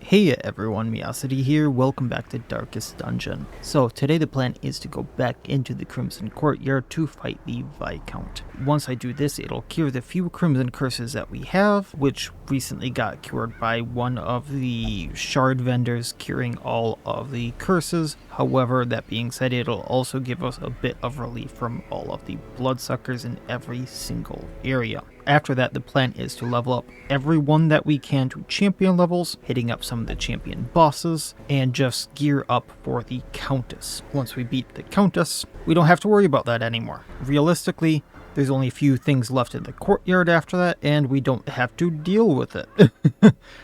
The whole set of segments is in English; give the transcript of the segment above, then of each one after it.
Hey everyone, Miacidae here, welcome back to Darkest Dungeon. So today the plan is to go back into the Crimson Courtyard to fight the Viscount. Once I do this, it'll cure the few Crimson curses that we have, which recently got cured by one of the shard vendors curing all of the curses. However, that being said, it'll also give us a bit of relief from all of the bloodsuckers in every single area. After that, the plan is to level up everyone that we can to champion levels, hitting up some of the champion bosses, and just gear up for the Countess. Once we beat the Countess, we don't have to worry about that anymore. Realistically, there's only a few things left in the courtyard after that, and we don't have to deal with it.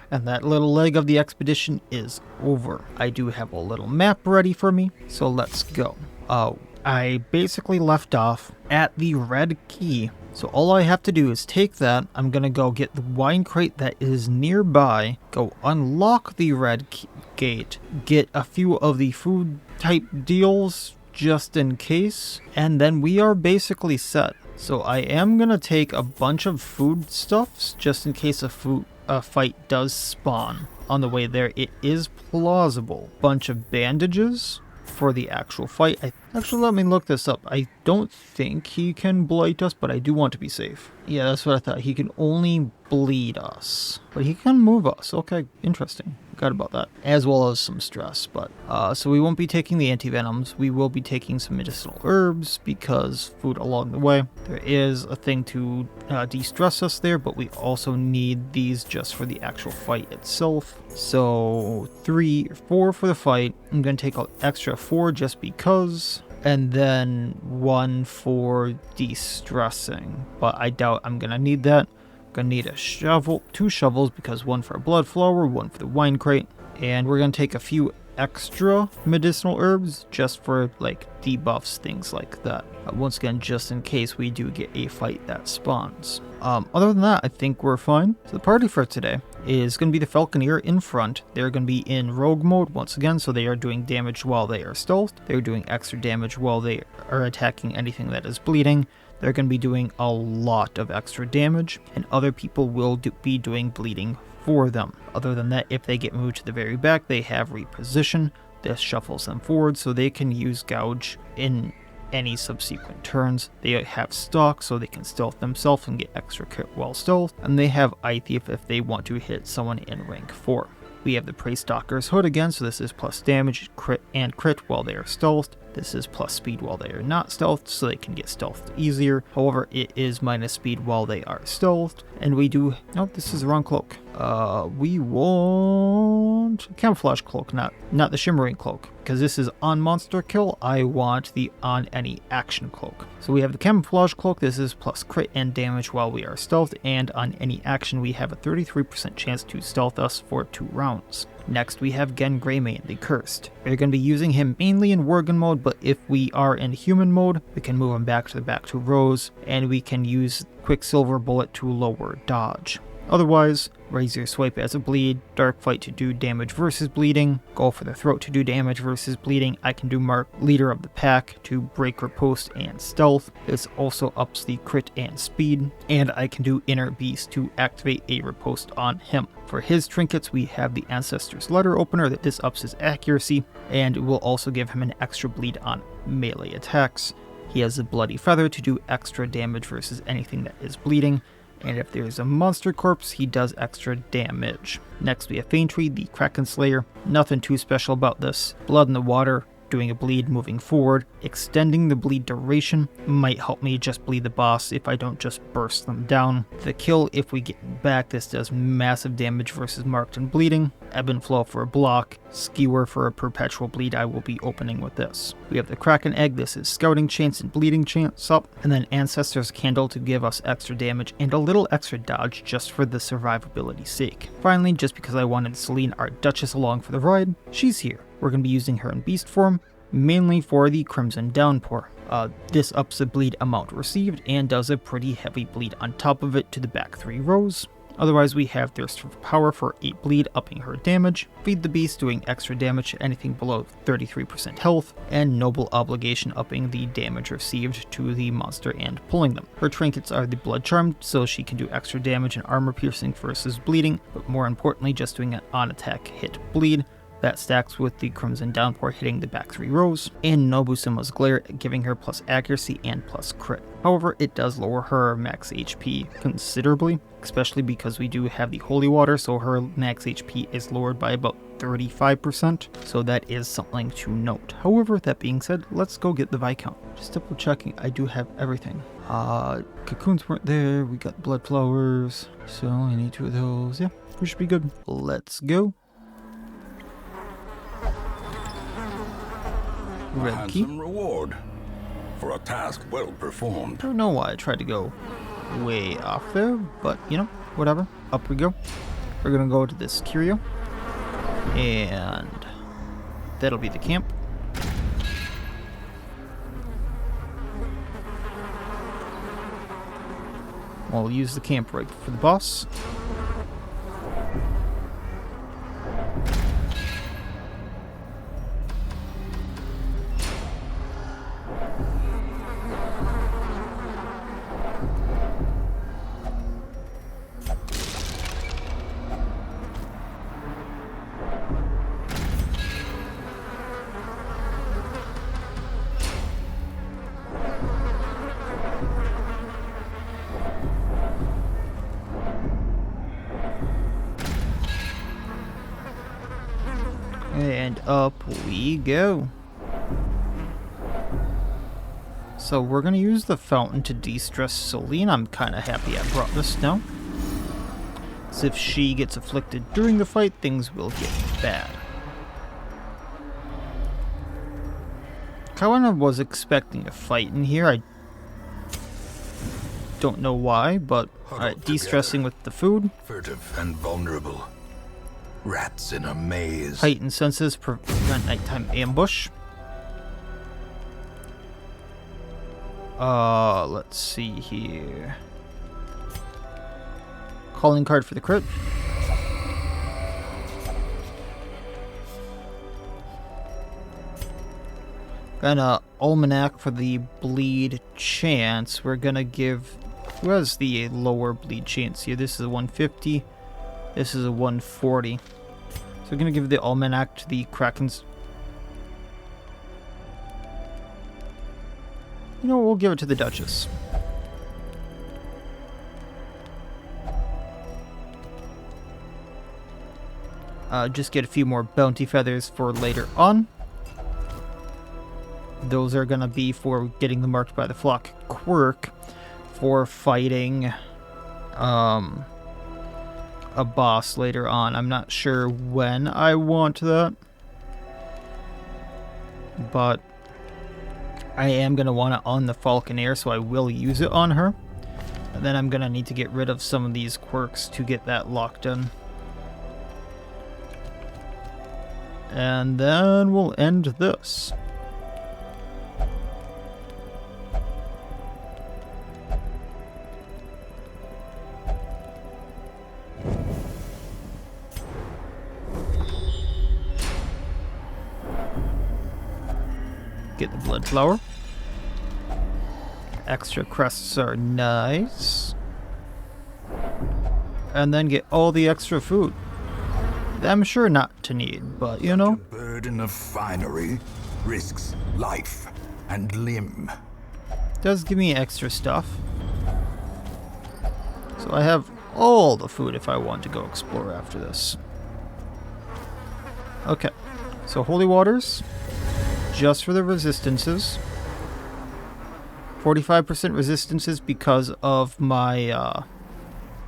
And that little leg of the expedition is over. I do have a little map ready for me, so let's go. I basically left off at the red key. So all I have to do is take that, I'm going to go get the wine crate that is nearby, go unlock the red gate, get a few of the food type deals just in case, and then we are basically set. So I am going to take a bunch of food stuffs just in case a fight does spawn. On the way there, it is plausible. Bunch of bandages for the actual fight. Actually, let me look this up. I don't think he can blight us, but I do want to be safe. Yeah, that's what I thought. He can only bleed us, but he can move us. Okay, interesting. Forgot about that. As well as some stress, but so we won't be taking the antivenoms. We will be taking some medicinal herbs because food along the way. There is a thing to de-stress us there, but we also need these just for the actual fight itself. So 4 for the fight. I'm gonna take an extra 4 just because. And then 1 for de-stressing, but I doubt I'm gonna need that. I'm gonna need a shovel, 2 shovels, because 1 for a Bloodflower, 1 for the wine crate, and we're gonna take a few extra medicinal herbs just for like debuffs, things like that. Once again, just in case we do get a fight that spawns. Other than that, I think we're fine. So the party for today is going to be the Falconer in front. They're going to be in rogue mode once again, so they are doing damage while they are stealthed. They're doing extra damage while they are attacking anything that is bleeding. They're going to be doing a lot of extra damage, and other people will be doing bleeding for them. Other than that, if they get moved to the very back, they have reposition. This shuffles them forward so they can use gouge in any subsequent turns. They have stalk so they can stealth themselves and get extra crit while stealth, and they have eye thief if they want to hit someone in rank 4. We have the Prey Stalker's Hood again, so this is plus damage, crit, and crit while they are stealthed. This is plus speed while they are not stealthed, so they can get stealthed easier. However, it is minus speed while they are stealthed. And we do... Oh, this is the wrong cloak. We want... Camouflage cloak, not the shimmering cloak. Because this is on monster kill, I want the on any action cloak. So we have the camouflage cloak. This is plus crit and damage while we are stealthed. And on any action, we have a 33% chance to stealth us for 2 rounds. Next, we have Gen Greymane, the Cursed. We're going to be using him mainly in Worgen mode, but if we are in human mode, we can move him back to the back 2 rows, and we can use Quicksilver Bullet to lower dodge. Otherwise, Razor Swipe as a bleed, Dark Fight to do damage versus bleeding, Go for the Throat to do damage versus bleeding. I can do Mark Leader of the Pack to break riposte and stealth. This also ups the crit and speed, and I can do Inner Beast to activate a riposte on him. For his trinkets, we have the Ancestor's Letter Opener, that this ups his accuracy, and it will also give him an extra bleed on melee attacks. He has a Bloody Feather to do extra damage versus anything that is bleeding. And if there's a monster corpse, he does extra damage. Next we have Faintry, the Krakenslayer. Nothing too special about this. Blood in the water, doing a bleed moving forward. Extending the bleed duration might help me just bleed the boss if I don't just burst them down. The kill, if we get back, this does massive damage versus marked and bleeding. Ebb and Flow for a block. Skewer for a perpetual bleed. I will be opening with this. We have the Kraken Egg. This is scouting chance and bleeding chance up. And then Ancestor's Candle to give us extra damage and a little extra dodge just for the survivability's sake. Finally, just because I wanted Celine, our Duchess, along for the ride, she's here. We're going to be using her in beast form, mainly for the Crimson Downpour. This ups the bleed amount received and does a pretty heavy bleed on top of it to the back 3 rows. Otherwise, we have Thirst for Power for 8 bleed, upping her damage, Feed the Beast, doing extra damage to anything below 33% health, and Noble Obligation, upping the damage received to the monster and pulling them. Her trinkets are the Blood Charm, so she can do extra damage and armor piercing versus bleeding, but more importantly, just doing an on-attack hit bleed. That stacks with the Crimson Downpour hitting the back 3 rows, and Nobusuma's Glare giving her plus accuracy and plus crit. However, it does lower her max HP considerably, especially because we do have the Holy Water, so her max HP is lowered by about 35%, so that is something to note. However, that being said, let's go get the Viscount. Just double checking, I do have everything. Cocoons weren't there, we got Bloodflowers, so I need 2 of those. Yeah, we should be good. Let's go. A handsome reward for a task well performed. I don't know why I tried to go way off there, but you know, whatever. Up we go. We're gonna go to this curio, and that'll be the camp. We'll use the camp right for the boss. And up we go. So we're going to use the fountain to de-stress Celine. I'm kind of happy I brought this now. So if she gets afflicted during the fight, things will get bad. Kind of was expecting a fight in here. I don't know why, but de-stressing with the food. Furtive and vulnerable. Rats in a maze. Heightened senses prevent nighttime ambush. Let's see here. Calling card for the crit. Gonna Almanac for the bleed chance. We're gonna give... Who has the lower bleed chance here? This is a 150. This is a 140. So we're gonna give the Almanac to the Krakens. You know, we'll give it to the Duchess. Just get a few more bounty feathers for later on. Those are gonna be for getting the Marked by the Flock quirk for fighting a boss later on. I'm not sure when I want that, but I am going to want it on the Falconer, so I will use it on her. And then I'm going to need to get rid of some of these quirks to get that locked in. And then we'll end this. Get the Bloodflower. Extra crests are nice. And then get all the extra food. I'm sure not to need, but you know. A burden of finery risks life and limb. Does give me extra stuff. So I have all the food if I want to go explore after this. Okay. So Holy Waters. Just for the resistances. 45% resistances because of my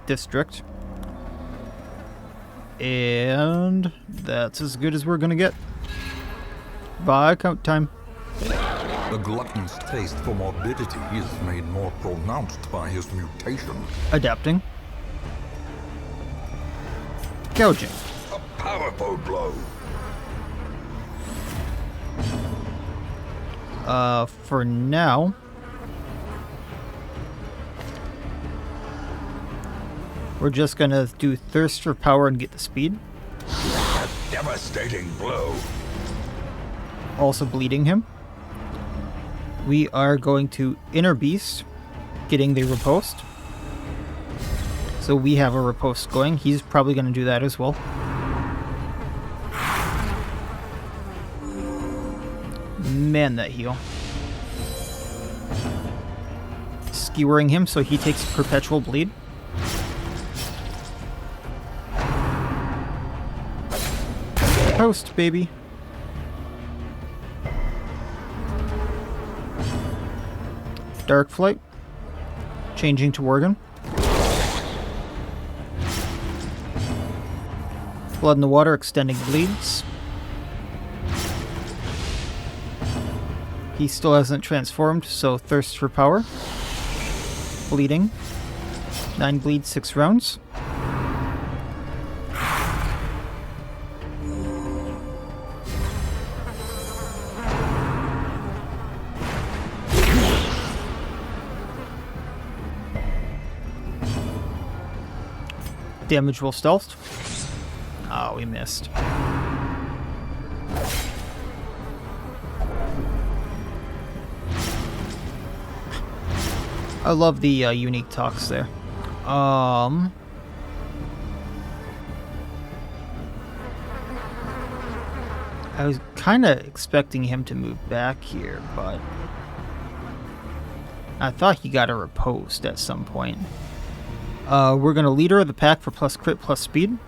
district. And that's as good as we're gonna get. Viscount time. The glutton's taste for morbidity is made more pronounced by his mutation. Adapting. Gouging. A powerful blow. For now, We're just gonna do Thirst for Power and get the speed. A devastating blow. Also bleeding him. We are going to Inner Beast, getting the riposte. So we have a riposte going. He's probably going to do that as well. Man, that heal. Skewering him so he takes perpetual bleed. Post, baby. Dark Flight. Changing to Worgen. Blood in the Water, extending bleeds. He still hasn't transformed, so Thirst for Power. Bleeding. 9 bleed, 6 rounds. Damage will stealth. Oh, we missed. I love the unique talks there. I was kind of expecting him to move back here, but I thought he got a riposte at some point. We're going to Leader of the Pack for plus crit plus speed.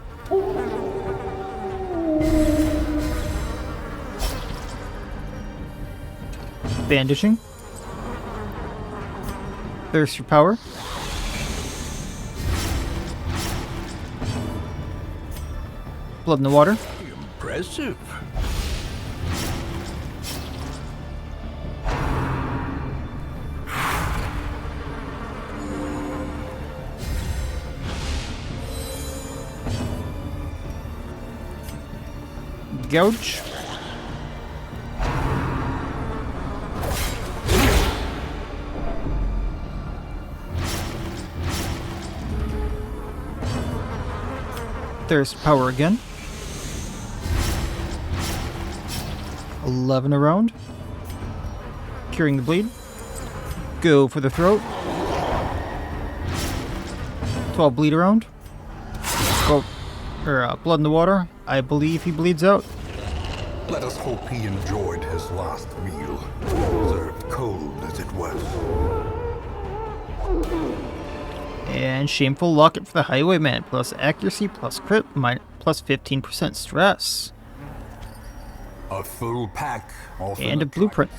Bandaging. Thirst for Power. Blood in the Water. Impressive. Gouge. Thirst Power again. 11 around. Curing the bleed. Go for the throat. 12 bleed around. Blood in the Water. I believe he bleeds out. Let us hope he enjoyed his last meal, served cold as it was. And Shameful Locket for the Highwayman, plus accuracy, plus crit, plus 15% stress. A full pack And a blueprint.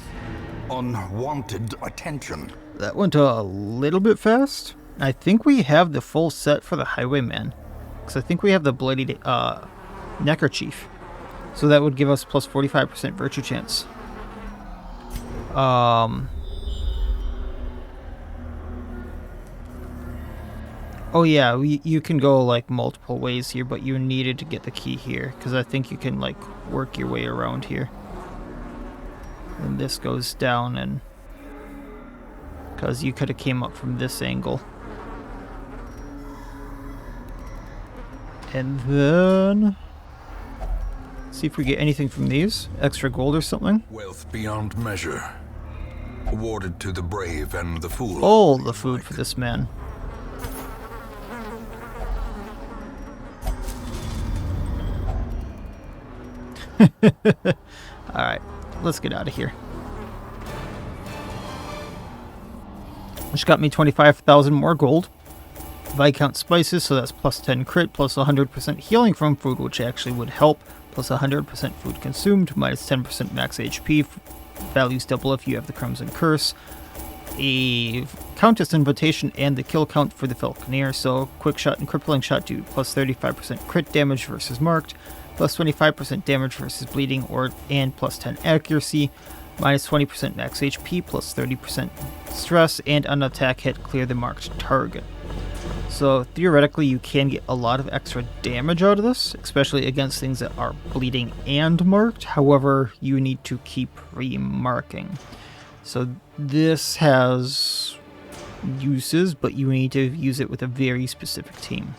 Unwanted attention. That went a little bit fast. I think we have the full set for the Highwayman. Because I think we have the Bloody Neckerchief. So that would give us plus 45% virtue chance. Oh yeah, you can go like multiple ways here, but you needed to get the key here. Because I think you can like work your way around here. And this goes down and... Because you could have came up from this angle. And then... see if we get anything from these. Extra gold or something. Wealth beyond measure. Awarded to the brave and the fool. All the food for this man. Alright, let's get out of here. Which got me 25,000 more gold. Viscount Spices, so that's plus 10 crit, plus 100% healing from food, which actually would help. Plus 100% food consumed, minus 10% max HP. Values double if you have the Crimson Curse. A Countess Invitation and the kill count for the Falconer, so Quick Shot and Crippling Shot do plus 35% crit damage versus marked, plus 25% damage versus bleeding, and plus 10 accuracy, minus 20% max HP, plus 30% stress, and on attack hit, clear the marked target. So theoretically you can get a lot of extra damage out of this, especially against things that are bleeding and marked. However, you need to keep remarking. So this has uses, but you need to use it with a very specific team.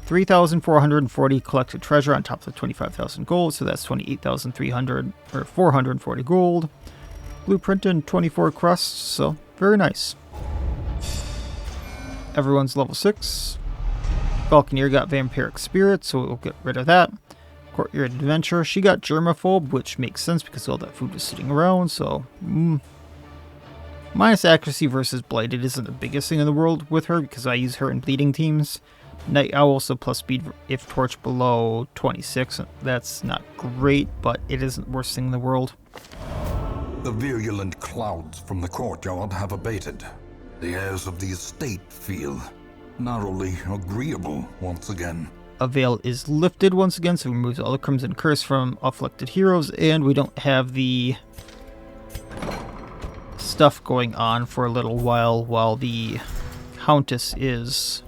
3,440 collected treasure on top of the 25,000 gold, so that's 28,300 or 440 gold. Blueprint and 24 crusts, so very nice. Everyone's level 6. Falconer got Vampiric Spirit, so we'll get rid of that. Courtyard Adventure, she got Germaphobe, which makes sense because all that food is sitting around, so... Minus accuracy versus Blighted isn't the biggest thing in the world with her because I use her in bleeding teams. Night Owl, so plus speed if torch below 26. That's not great, but it isn't the worst thing in the world. The virulent clouds from the courtyard have abated. The airs of the estate feel narrowly agreeable once again. A veil is lifted once again, so it removes all the Crimson Curse from afflicted heroes, and we don't have the stuff going on for a little while the Countess is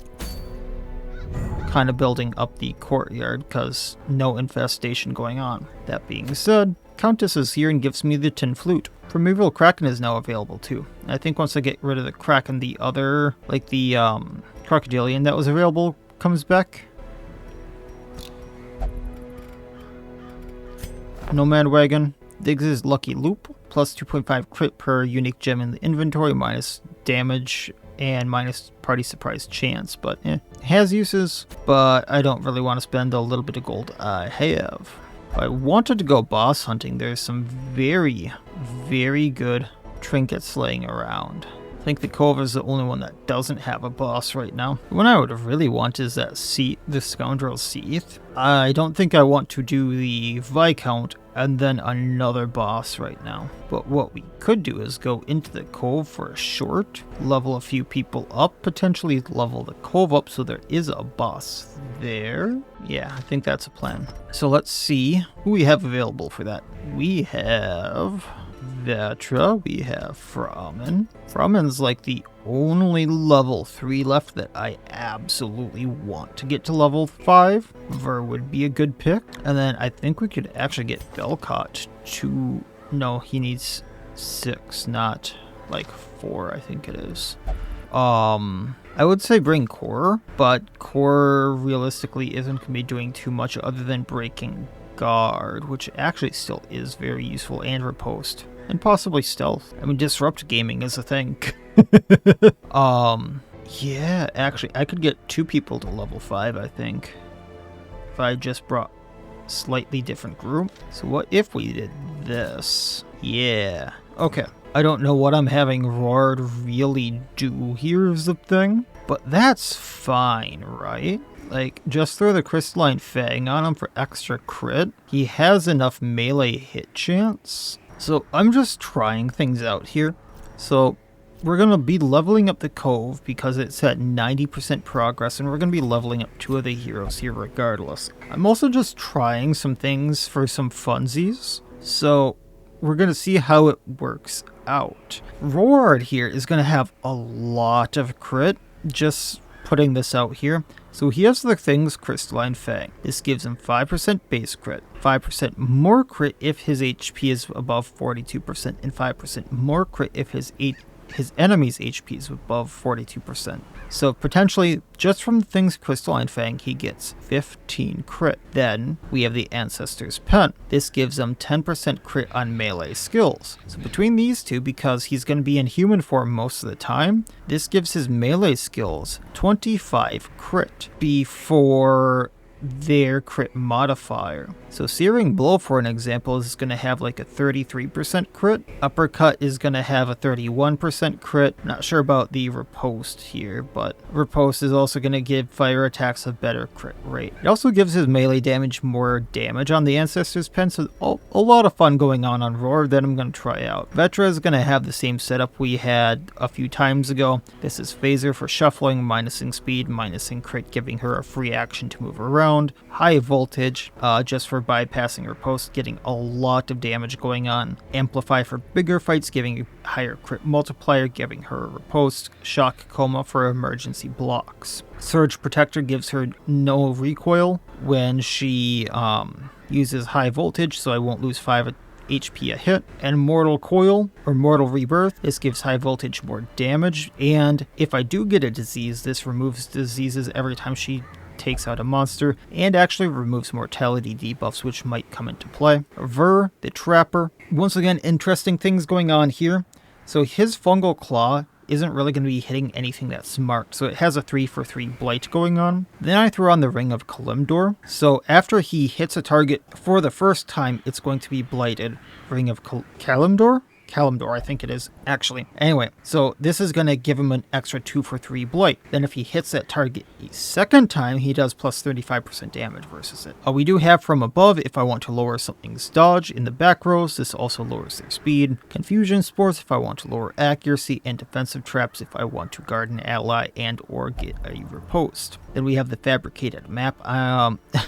kind of building up the courtyard because no infestation going on. That being said, Countess is here and gives me the Tin Flute. Primeval Kraken is now available too. I think once I get rid of the Kraken, the other, like the Crocodilian that was available comes back. Nomad Wagon. Diggs' Lucky Loop. Plus 2.5 crit per unique gem in the inventory. Minus damage and minus party surprise chance. But has uses. But I don't really want to spend a little bit of gold I have. If I wanted to go boss hunting, there's some very, very good trinkets laying around. I think the Cove is the only one that doesn't have a boss right now. The one I would really want is that the Scoundrel Seath. I don't think I want to do the Viscount and then another boss right now. But what we could do is go into the Cove for a short, level a few people up, potentially level the Cove up so there is a boss there. Yeah, I think that's a plan. So let's see who we have available for that. We have Vetra, we have Frommen. Frommen's like the only level 3 left that I absolutely want to get to level 5. Ver would be a good pick. And then I think we could actually get Belcott to... No, he needs 6, not like 4, I think it is. I would say bring Core, but Core realistically isn't going to be doing too much other than breaking Guard, which actually still is very useful, and Riposte. And possibly Stealth. I mean, Disrupt Gaming is a thing. Yeah, actually, I could get 2 people to level 5, I think. If I just brought slightly different group. So what if we did this? Yeah. Okay. I don't know what I'm having Roard really do here is the thing. But that's fine, right? Like, just throw the Crystalline Fang on him for extra crit. He has enough melee hit chance. So I'm just trying things out here. So we're going to be leveling up the Cove because it's at 90% progress, and we're going to be leveling up 2 of the heroes here regardless. I'm also just trying some things for some funsies. So we're going to see how it works out. Roard here is going to have a lot of crit. Just putting this out here. So he has the things Crystalline Fang. This gives him 5% base crit, 5% more crit if his HP is above 42%, and 5% more crit if his enemy's HP is above 42%. So potentially, just from the things Crystalline Fang, he gets 15 crit. Then we have the Ancestor's Pen. This gives him 10% crit on melee skills. So between these two, because he's going to be in human form most of the time, this gives his melee skills 25 crit before their crit modifier. So Searing Blow, for an example, is going to have like a 33% crit. Uppercut is going to have a 31% crit. Not sure about the Riposte here, but Riposte is also going to give fire attacks a better crit rate. It also gives his melee damage more damage on the Ancestor's Pen, so a lot of fun going on Roar that I'm going to try out. Vetra is going to have the same setup we had a few times ago. This is Phaser for shuffling, minusing speed, minusing crit, giving her a free action to move around. High Voltage, just for bypassing Riposte, getting a lot of damage going on. Amplify for bigger fights, giving a higher crit multiplier, giving her a Riposte. Shock Coma for emergency blocks. Surge Protector gives her no recoil when she uses High Voltage, so I won't lose 5 HP a hit. And Mortal Coil, or Mortal Rebirth, this gives high voltage more damage, and if I do get a disease, this removes diseases every time she takes out a monster, and actually removes mortality debuffs, which might come into play. Ver, the Trapper. Once again, interesting things going on here. So his Fungal Claw isn't really going to be hitting anything that's marked, so it has a 3-for-3 blight going on. Then I throw on the Ring of Kalimdor. So after he hits a target for the first time, it's going to be blighted. Ring of Kalimdor? Kalimdor, I think it is, actually. Anyway, so this is going to give him an extra 2-for-3 blight. Then if he hits that target a second time, he does plus 35% damage versus it. We do have From Above if I want to lower something's dodge. In the back rows, this also lowers their speed. Confusion Spores if I want to lower accuracy, and Defensive Traps if I want to guard an ally and or get a riposte. Then we have the Fabricated Map.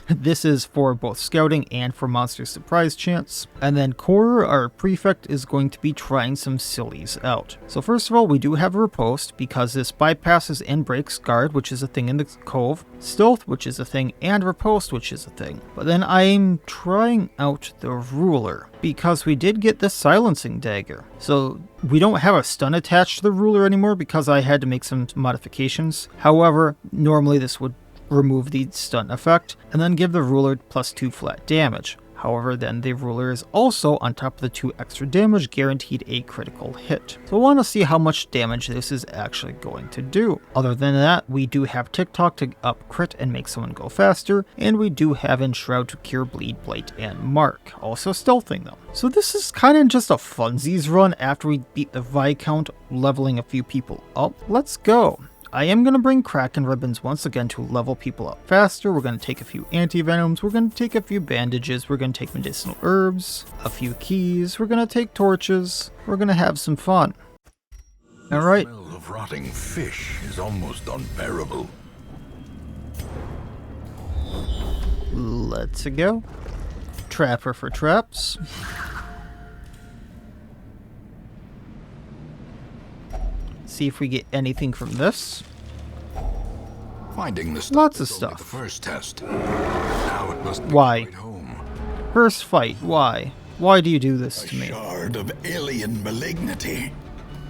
This is for both scouting and for monster surprise chance. And then Core, our prefect, is going to be trying some sillies out. So first of all, we do have a riposte because this bypasses and breaks guard, which is a thing in the Cove, stealth, which is a thing, and riposte, which is a thing. But then I'm trying out the ruler because we did get the silencing dagger. So we don't have a stun attached to the ruler anymore because I had to make some modifications. However, normally this would remove the stun effect and then give the ruler plus 2 flat damage. However, then the ruler is also, on top of the 2 extra damage, guaranteed a critical hit. So I want to see how much damage this is actually going to do. Other than that, we do have TikTok to up crit and make someone go faster, and we do have Enshroud to cure bleed, blight, and mark. Also stealthing them. So this is kind of just a funsies run after we beat the Viscount, leveling a few people up. Let's go. I am going to bring Kraken Ribbons once again to level people up faster. We're going to take a few anti-venoms, we're going to take a few bandages, we're going to take medicinal herbs, a few keys, we're going to take torches, we're going to have some fun. Alright. The smell of rotting fish is almost unbearable. Let's go. Trapper for traps. See if we get anything from this. Finding the Lots of is only stuff. The first test. Now it must be Why? right home. First fight, why? Why do you do this A to me? shard of alien malignity.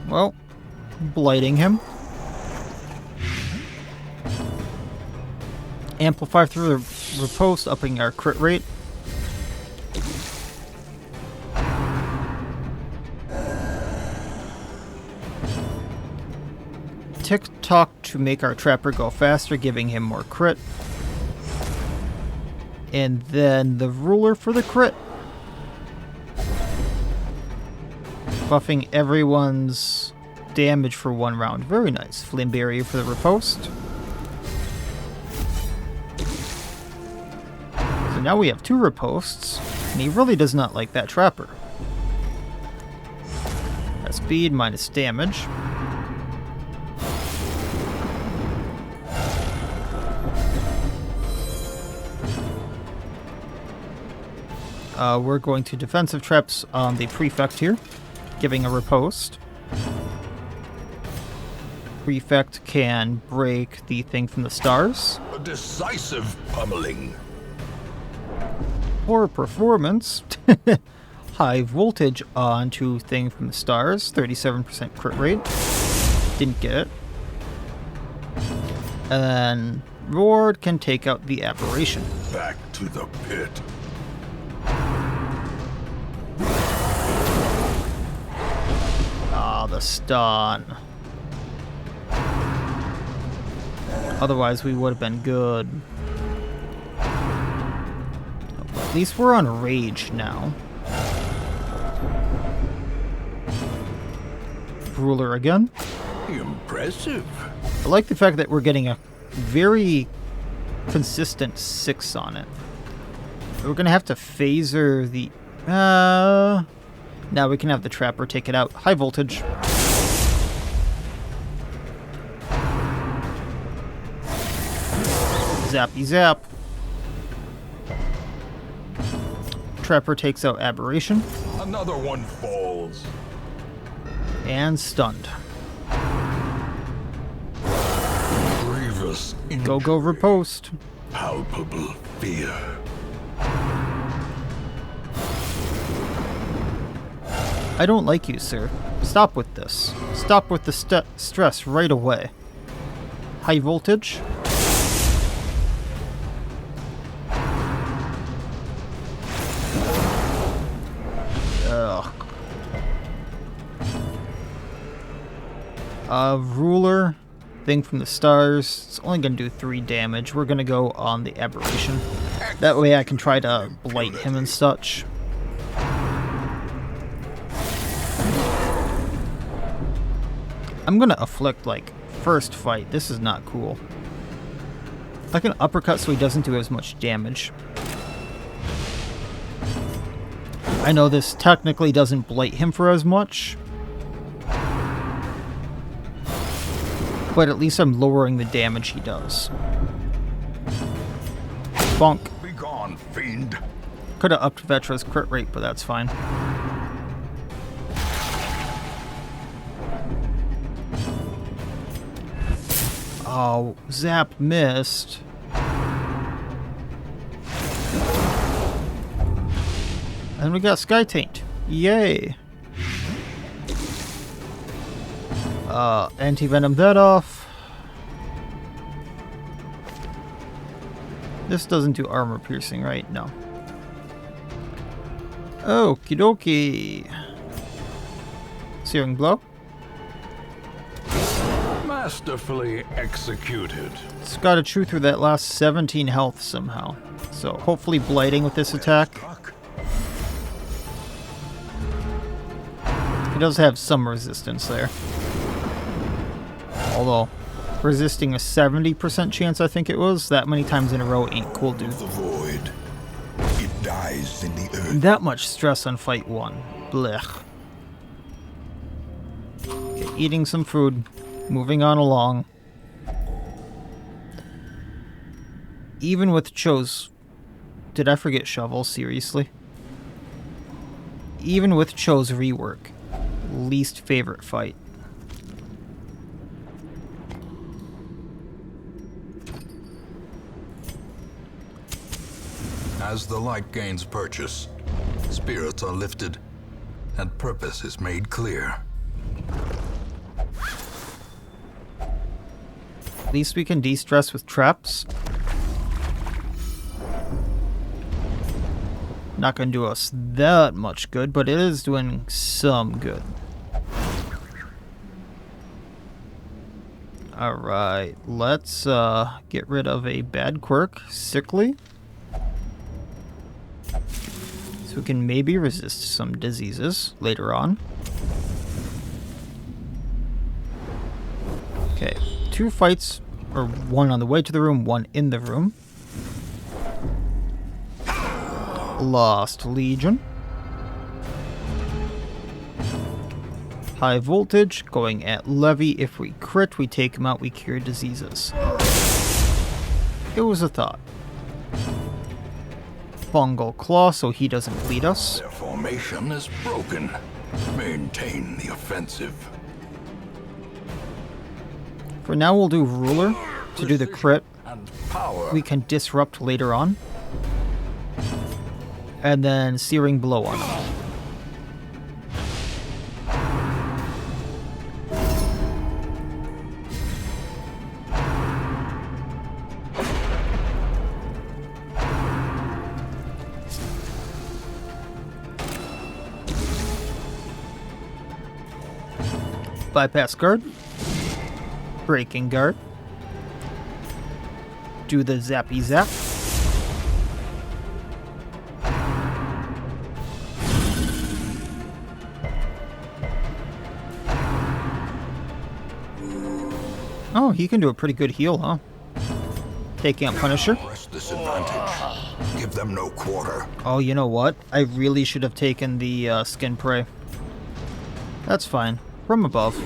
Well, blighting him. Amplify through the riposte, upping our crit rate. TikTok to make our trapper go faster, giving him more crit. And then the ruler for the crit. Buffing everyone's damage for 1 round. Very nice. Flame Barrier for the riposte. So now we have 2 ripostes, and he really does not like that trapper. That speed minus damage. We're going to defensive traps on the prefect here, giving a riposte. Prefect can break the thing from the stars. A decisive pummeling. Poor performance. High voltage onto thing from the stars. 37% crit rate. Didn't get it. And then Reward can take out the aberration. Back to the pit. Ah, the stun. Otherwise, we would have been good. At least we're on rage now. Ruler again. Impressive. I like the fact that we're getting a very consistent 6 on it. We're gonna have to phaser the... Now we can have the trapper take it out. High voltage. Zappy zap. Trapper takes out aberration. Another one falls. And stunned. Grievous Go riposte. palpable fear. I don't like you, sir. Stop with this. Stop with the stress right away. High voltage? Ugh. Ruler. Thing from the stars. It's only going to do 3 damage. We're going to go on the aberration. That way I can try to blight him and such. I'm going to afflict, like, first fight. This is not cool. I can uppercut so he doesn't do as much damage. I know this technically doesn't blight him for as much, but at least I'm lowering the damage he does. Bonk. Be gone, fiend. Could have upped Vetra's crit rate, but that's fine. Oh, Zap missed. And we got Sky Taint. Yay. Anti-venom that off. This doesn't do armor piercing, right? No. Okie dokie. Searing Blow. Masterfully executed. It's got to chew through that last 17 health somehow. So hopefully blighting with this attack. He does have some resistance there. Although, resisting a 70% chance, I think it was, that many times in a row ain't cool, dude. The void. It dies in the earth. That much stress on fight 1. Blech. Okay, eating some food. Moving on along. Even with Cho's... Did I forget Shovel? Seriously? Even with Cho's rework. Least favorite fight. As the light gains purchase, spirits are lifted, and purpose is made clear. At least we can de-stress with traps. Not gonna do us that much good, but it is doing some good. Alright, let's get rid of a bad quirk, Sickly. So we can maybe resist some diseases later on. Okay, 2 fights, or 1 on the way to the room, 1 in the room. Lost Legion. High voltage, going at Levy. If we crit, we take him out, we cure diseases. It was a thought. Fungal Claw, so he doesn't bleed us. Their formation is broken. Maintain the offensive. For now, we'll do Ruler to do the crit. And power. We can disrupt later on. And then Searing Blow on him. Bypass guard. Breaking guard. Do the zappy zap. Oh, he can do a pretty good heal, huh? Taking out Punisher. Press this advantage. Give them no quarter. Oh, you know what? I really should have taken the Skin Prey. That's fine. From above.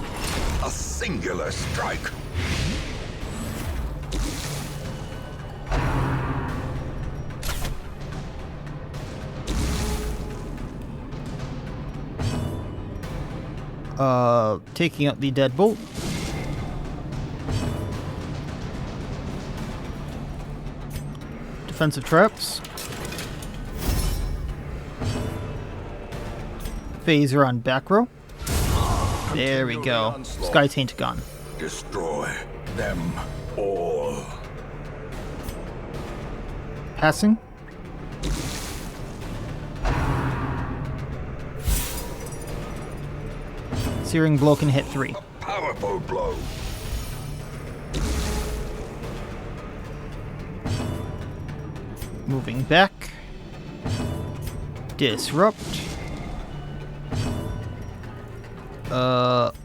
A singular strike. Taking out the Deadbolt. Defensive traps. Phaser on back row. There we go. Sky Taint gone. Destroy them all. Passing. Searing Blow can hit 3. Powerful blow. Moving back. Disrupt.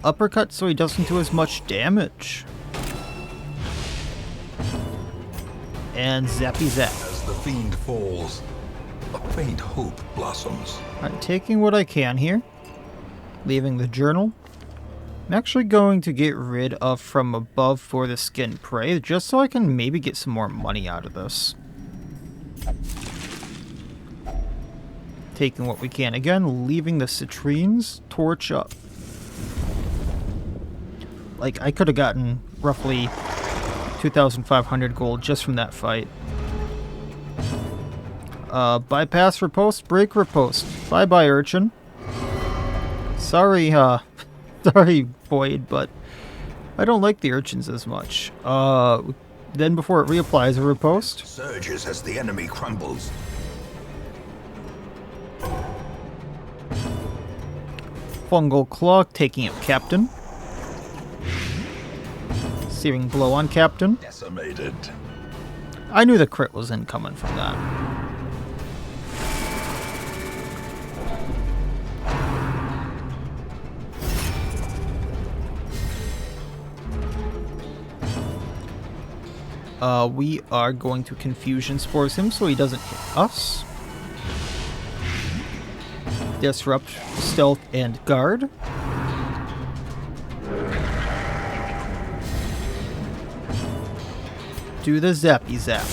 Uppercut so he doesn't do as much damage. And Zappy Zap. As the fiend falls, a faint hope blossoms. I'm taking what I can here. Leaving the journal. I'm actually going to get rid of From Above for the Skin Prey, just so I can maybe get some more money out of this. Taking what we can. Again, leaving the Citrines torch up. Like, I could have gotten roughly 2,500 gold just from that fight. Bypass riposte, break riposte. Bye-bye, Urchin. Sorry, sorry, Boyd, but I don't like the Urchins as much. Then before it reapplies a riposte. Surges as the enemy crumbles. Fungal Claw taking out Captain. Searing Blow on Captain. Decimated. I knew the crit was incoming from that. We are going to Confusion Spores him so he doesn't hit us. Disrupt, Stealth, and Guard. Do the Zappy Zap.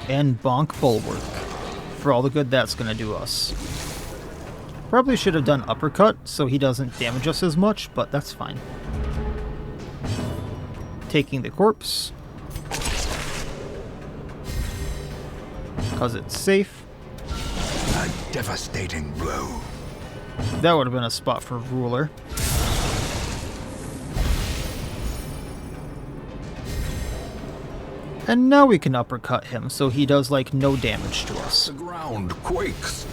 And Bonk Bulwark. For all the good that's going to do us. Probably should have done Uppercut so he doesn't damage us as much, but that's fine. Taking the corpse. Because it's safe. A devastating blow. That would have been a spot for Ruler. And now we can uppercut him, so he does, like, no damage to us. The ground quakes.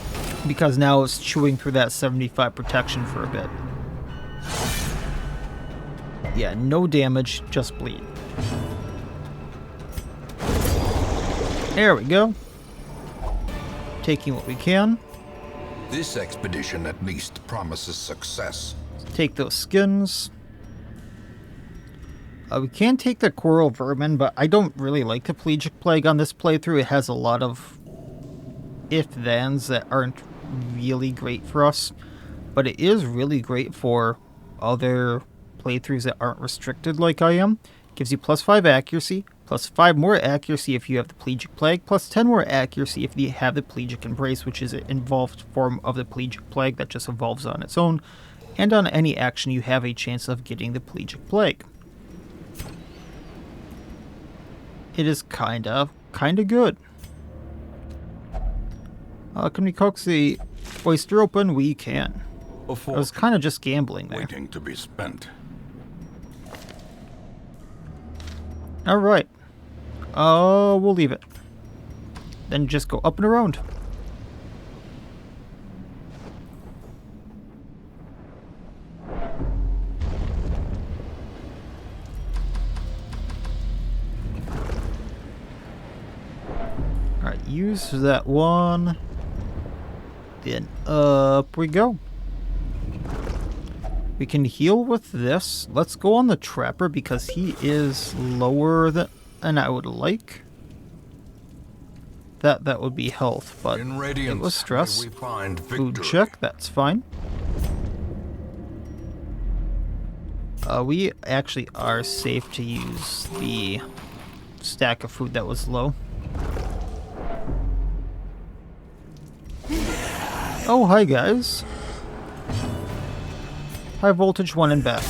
Because now it's chewing through that 75 protection for a bit. Yeah, no damage, just bleed. There we go. Taking what we can. This expedition at least promises success. Take those skins. We can take the Coral Vermin, but I don't really like the Pelagic Plague on this playthrough. It has a lot of if-thens that aren't really great for us. But it is really great for other playthroughs that aren't restricted like I am. Gives you +5 accuracy, +5 more accuracy if you have the Pelagic Plague, +10 more accuracy if you have the Pelagic Embrace, which is an involved form of the Pelagic Plague that just evolves on its own. And on any action you have a chance of getting the Pelagic Plague. It is kinda good. Can we coax the oyster open? We can. I was kind of just gambling there. Waiting to be spent. Alright. We'll leave it. Then just go up and around. Alright, use that one. Then up we go. We can heal with this. Let's go on the Trapper because he is lower than I would like. That would be health, but In Radiance, it was stress. we find Food victory. check, that's fine. We actually are safe to use the stack of food that was low. Oh, hi guys. High voltage 1 and back.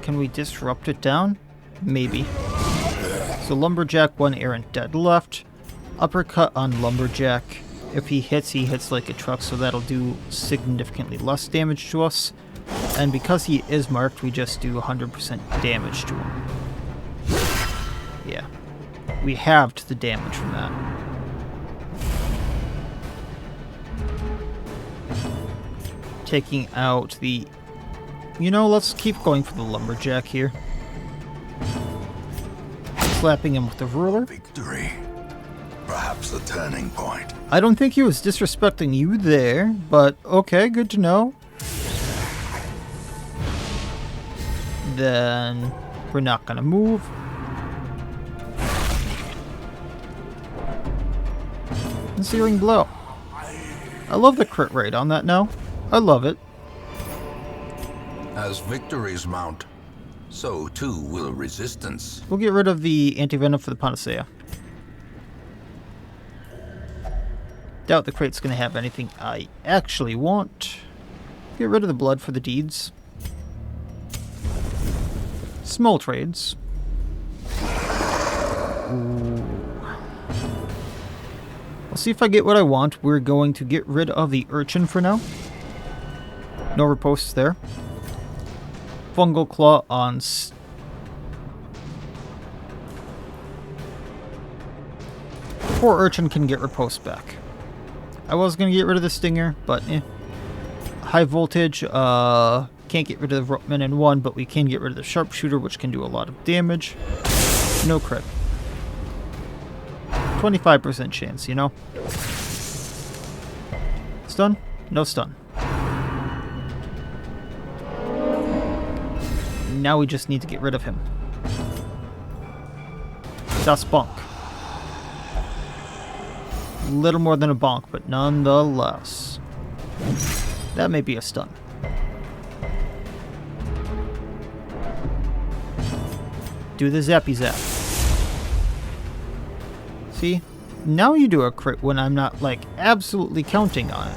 Can we disrupt it down? Maybe. So Lumberjack 1, Errant dead left. Uppercut on Lumberjack. If he hits like a truck, so that'll do significantly less damage to us. And because he is marked, we just do 100% damage to him. Yeah. We halved the damage from that. Taking out the... You know, let's keep going for the Lumberjack here. Slapping him with the ruler. Victory. Perhaps the turning point. I don't think he was disrespecting you there, but okay, good to know. Then we're not gonna move. And Searing Blow. I love the crit rate on that now. I love it. As victories mount, so too will resistance. We'll get rid of the anti-venom for the Panacea. Doubt the crate's gonna have anything I actually want. Get rid of the blood for the deeds. Small trades. Ooh. I'll see if I get what I want. We're going to get rid of the Urchin for now. No riposts there. Fungal Claw on... Poor Urchin can get riposte back. I was going to get rid of the Stinger, but High Voltage, can't get rid of the Ropeman in one, but we can get rid of the Sharpshooter, which can do a lot of damage. No crit. 25% chance, you know? Stun? No stun. Now we just need to get rid of him. Das Bonk. Little more than a bonk, but nonetheless. That may be a stun. Do the zappy zap. See? Now you do a crit when I'm not, like, absolutely counting on it.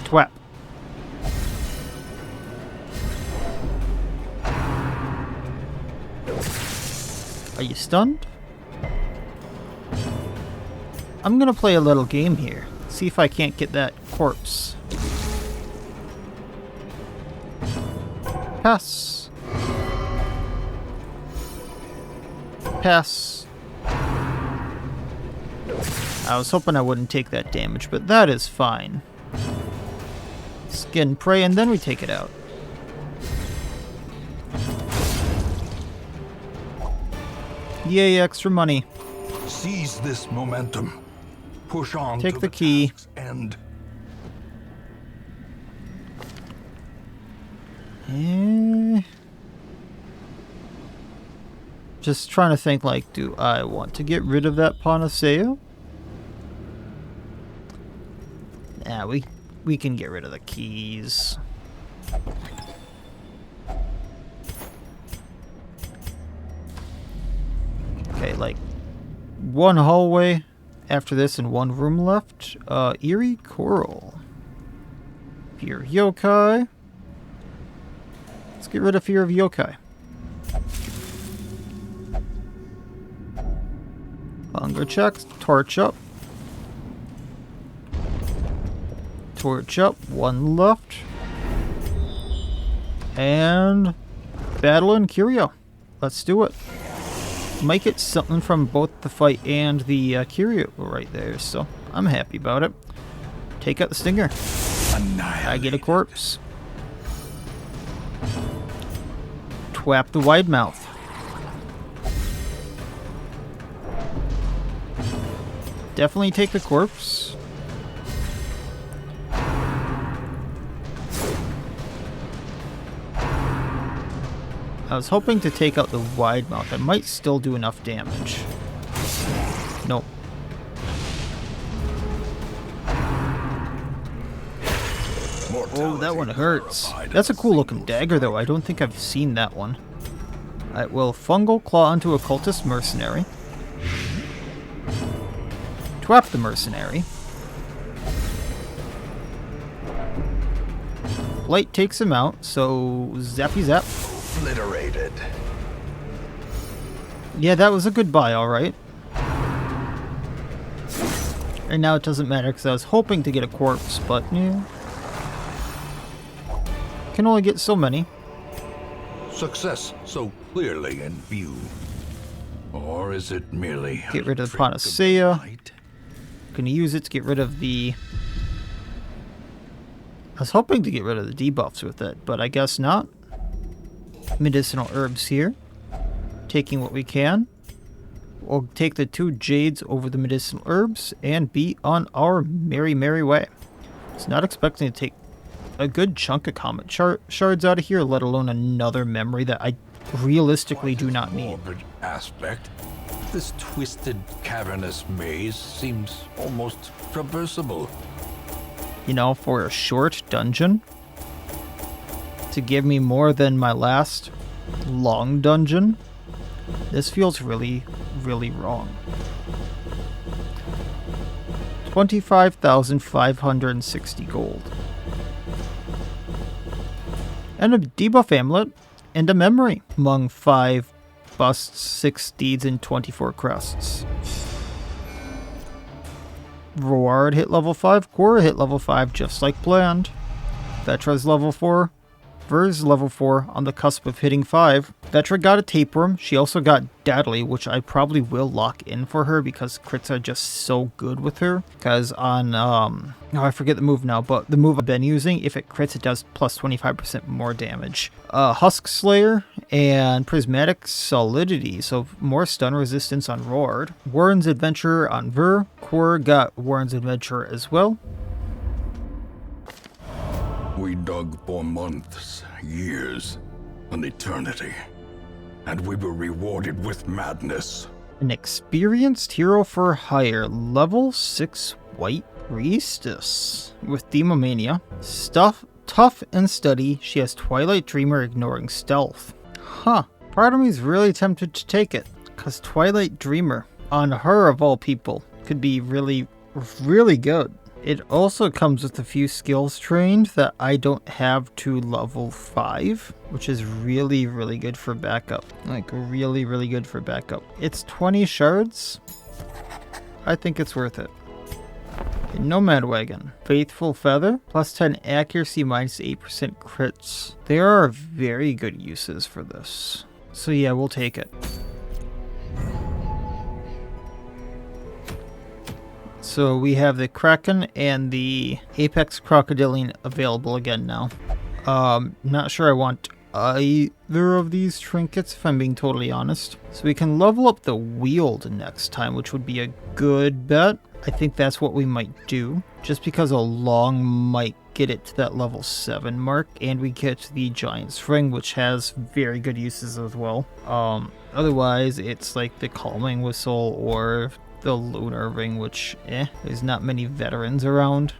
Twap. Are you stunned? I'm gonna play a little game here. See if I can't get that corpse. Pass. Pass. I was hoping I wouldn't take that damage, but that is fine. Skin prey, and then we take it out. Yay, extra money. Seize this momentum. Push on. Take to the key. task's end. Just trying to think, like, do I want to get rid of that Panacea? Nah, we can get rid of the keys. Okay, like, one hallway after this and one room left. Eerie Coral. Fear of Yokai. Let's get rid of Fear of Yokai. Hunger checks. Torch up. Torch up. One left. And Battle and Curio. Let's do it. Might get something from both the fight and the Curio right there, so I'm happy about it. Take out the Stinger. I get a corpse. Twap the Wide Mouth. Definitely take the corpse. I was hoping to take out the Wide Mouth. I might still do enough damage. Nope. Oh, that one hurts. That's a cool looking dagger though. I don't think I've seen that one. I will Fungal Claw onto Occultist Mercenary. Twap the Mercenary. Blight takes him out, so zappy zap. Obliterated. Yeah, that was a good buy, alright. And now it doesn't matter because I was hoping to get a corpse, but yeah. Can only get so many. Success so clearly in view. Or is it merely get rid of the Panacea? Gonna use it to get rid of the... I was hoping to get rid of the debuffs with it, but I guess not. Medicinal herbs here. Taking what we can. We'll take the 2 jades over the medicinal herbs and be on our merry, merry way. I was not expecting to take a good chunk of comet shards out of here, let alone another memory that I realistically do not need. Aspect. This twisted, cavernous maze seems almost traversable. You know, for a short dungeon, to give me more than my last long dungeon, this feels really, really wrong. 25,560 gold. And a debuff amulet and a memory among 5 busts, 6 steeds, and 24 crests. Roard hit level 5, Cora hit level 5 just like planned. Vetra's level 4, Ver's level 4 on the cusp of hitting 5. Vetra got a tapeworm, she also got Deadly, which I probably will lock in for her because crits are just so good with her. Because on, oh, I forget the move now, but the move I've been using, if it crits, it does plus 25% more damage. Husk Slayer and Prismatic Solidity, so more stun resistance on Roard. Warren's Adventurer on Ver. Cor got Warren's Adventurer as well. We dug for months, years, an eternity, and we were rewarded with madness. An experienced hero for hire, level 6 White Priestess with Demomania. Tough and steady, she has Twilight Dreamer ignoring stealth. Huh, part of me is really tempted to take it, because Twilight Dreamer, on her of all people, could be really, really good. It also comes with a few skills trained that I don't have to level 5, which is really, really good for backup. Like, really, really good for backup. It's 20 shards. I think it's worth it. Nomad Wagon. Faithful Feather. Plus 10 accuracy, minus 8% crits. There are very good uses for this. So yeah, we'll take it. So we have the Kraken and the Apex Crocodilian available again now. Not sure I want either of these trinkets, if I'm being totally honest. So we can level up the Wield next time, which would be a good bet. I think that's what we might do, just because a long might get it to that level 7 mark, and we get the Giant's Ring, which has very good uses as well. Otherwise, it's like the Calming Whistle or the Lunar Ring, which, there's not many veterans around.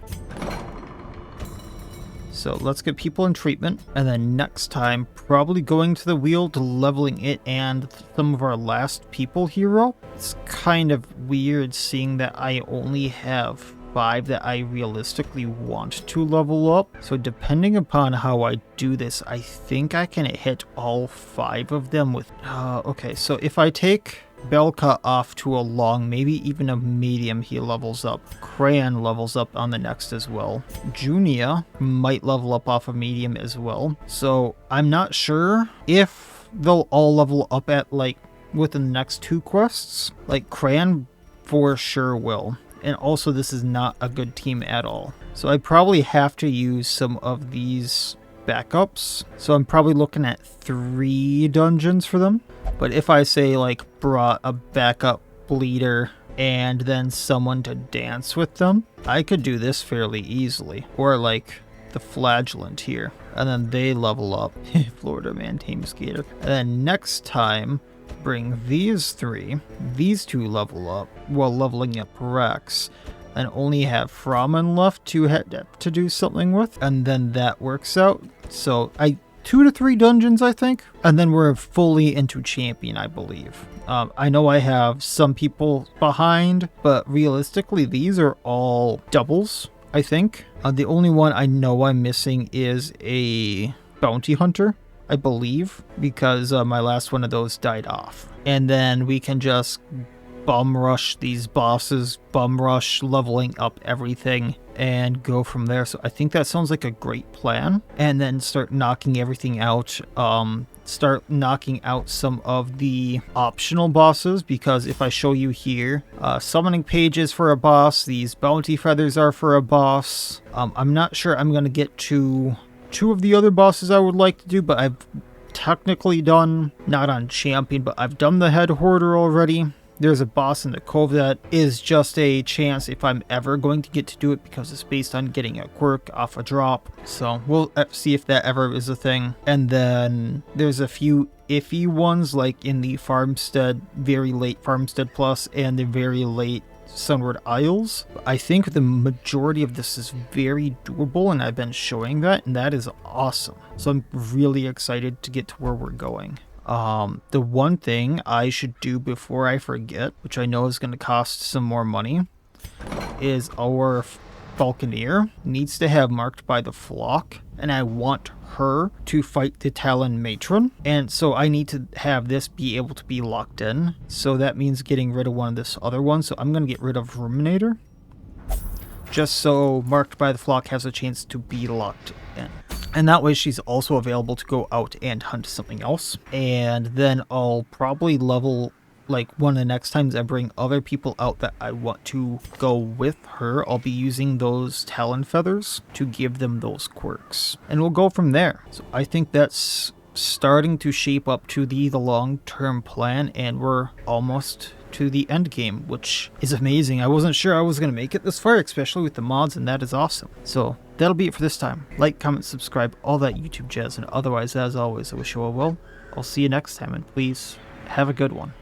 So let's get people in treatment, and then next time, probably going to the Wield, leveling it, and some of our last people hero. It's kind of weird seeing that I only have 5 that I realistically want to level up. So depending upon how I do this, I think I can hit all 5 of them with... okay, so if I take Belka off to a long, maybe even a medium, he levels up. Cran levels up on the next as well. Junia might level up off a medium as well. So I'm not sure if they'll all level up at, like, within the next 2 quests. Like, Cran for sure will. And also, this is not a good team at all. So I probably have to use some of these backups. So I'm probably looking at 3 dungeons for them. But if I say, like, brought a backup bleeder and then someone to dance with them, I could do this fairly easily. Or, like, the Flagellant here. And then they level up. Florida Man, Tame Skater. And then next time, bring these 3. These 2 level up while leveling up Rex. And only have Framen left to do something with. And then that works out. So 2 to 3 dungeons, I think. And then we're fully into champion, I believe. I know I have some people behind, but realistically, these are all doubles, I think. The only one I know I'm missing is a bounty hunter. I believe, because my last one of those died off. And then we can just bum rush these bosses, bum rush leveling up everything, and go from there. So I think that sounds like a great plan. And then start knocking everything out. Start knocking out some of the optional bosses, because if I show you here, summoning pages for a boss, these bounty feathers are for a boss. I'm not sure I'm going to get to 2 of the other bosses I would like to do, but I've technically done, not on champion, but I've done the head hoarder already. There's a boss in the Cove that is just a chance if I'm ever going to get to do it, because it's based on getting a quirk off a drop. So we'll see if that ever is a thing. And then there's a few iffy ones, like in the Farmstead, very late Farmstead Plus and the very late Sunward Isles. I think the majority of this is very doable, and I've been showing that, and that is awesome. So I'm really excited to get to where we're going. The one thing I should do before I forget, which I know is going to cost some more money, is our Falconer needs to have marked by the flock, and I want her to fight the Talon Matron, and so I need to have this be able to be locked in. So that means getting rid of one of this other one, so I'm going to get rid of Ruminator, just so marked by the flock has a chance to be locked in. And that way she's also available to go out and hunt something else. And then I'll probably level, like, one of the next times I bring other people out that I want to go with her, I'll be using those Talon Feathers to give them those quirks. And we'll go from there. So I think that's starting to shape up to the long-term plan, and we're almost to the end game, which is amazing. I wasn't sure I was going to make it this far, especially with the mods, and that is awesome. So that'll be it for this time. Like, comment, subscribe, all that YouTube jazz, and otherwise, as always, I wish you all well. I'll see you next time, and please have a good one.